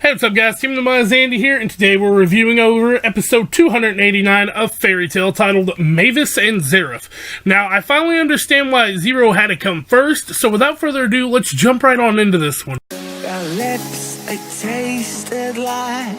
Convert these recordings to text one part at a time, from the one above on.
Hey, what's up guys, Team Demise Andy here, and today we're reviewing over episode 289 of Fairy Tale titled Mavis and Zeref. Now, I finally understand why Zero had to come first, so without further ado, let's jump right on into this one. Your lips, they tasted like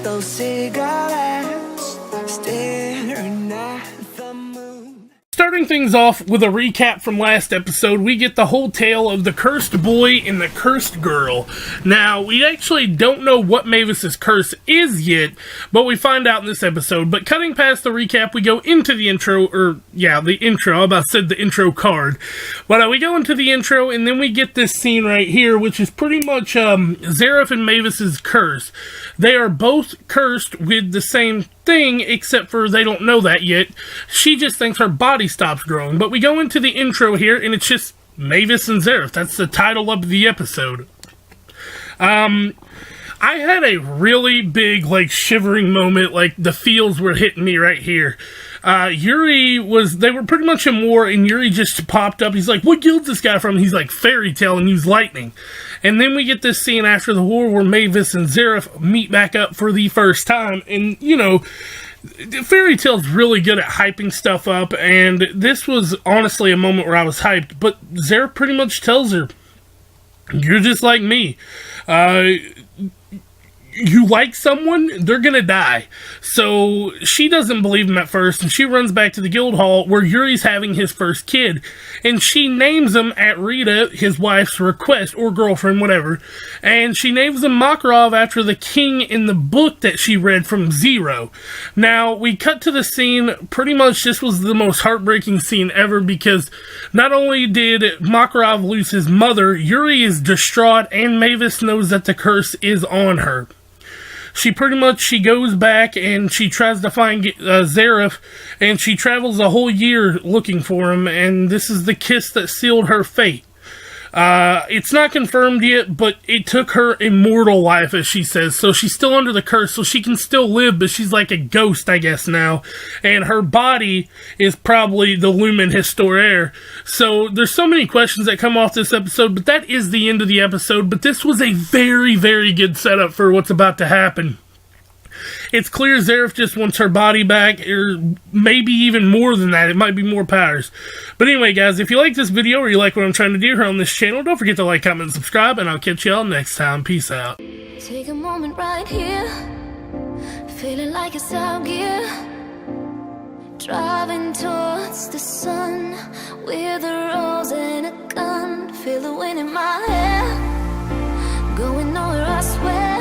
those cigarettes, staring at the moon. Starting things off with a recap from last episode, we get the whole tale of the cursed boy and the cursed girl. Now, we actually don't know what Mavis's curse is yet, but we find out in this episode. But cutting past the recap, we go into the intro, the intro, I about said the intro card. But we go into the intro, and then we get this scene right here, which is pretty much Zeref and Mavis's curse. They are both cursed with the same thing, except for they don't know that yet. She just thinks her body stops growing. But we go into the intro here, and it's just Mavis and Zeref. That's the title of the episode. I had a really big, shivering moment, the feels were hitting me right here. Yuri they were pretty much in war, and Yuri just popped up. He's like, what guild's this guy from? He's like, Fairy Tale, and use lightning. And then we get this scene after the war where Mavis and Zeref meet back up for the first time. And, Fairy Tale's really good at hyping stuff up, and this was honestly a moment where I was hyped. But Zeref pretty much tells her, you're just like me. You like someone, they're gonna die. So she doesn't believe him at first, and she runs back to the guild hall where Yuri's having his first kid, and she names him at Rita, his wife's request, or girlfriend, whatever, and she names him Makarov after the king in the book that she read from Zero. Now, we cut to the scene. Pretty much this was the most heartbreaking scene ever, because not only did Makarov lose his mother, Yuri is distraught, and Mavis knows that the curse is on her. She goes back and she tries to find Zeref, and she travels a whole year looking for him, and this is the kiss that sealed her fate. It's not confirmed yet, but it took her immortal life, as she says, so she's still under the curse, so she can still live, but she's like a ghost, I guess, now, and her body is probably the Lumen Historiaire. So there's so many questions that come off this episode, but that is the end of the episode. But this was a very, very good setup for what's about to happen. It's clear Zeref just wants her body back, or maybe even more than that. It might be more powers. But anyway, guys, if you like this video or you like what I'm trying to do here on this channel, don't forget to like, comment, and subscribe, and I'll catch y'all next time. Peace out. Take a moment right here, feeling like it's out gear, driving towards the sun with a rose and a gun. Feel the wind in my hair, going nowhere, I swear.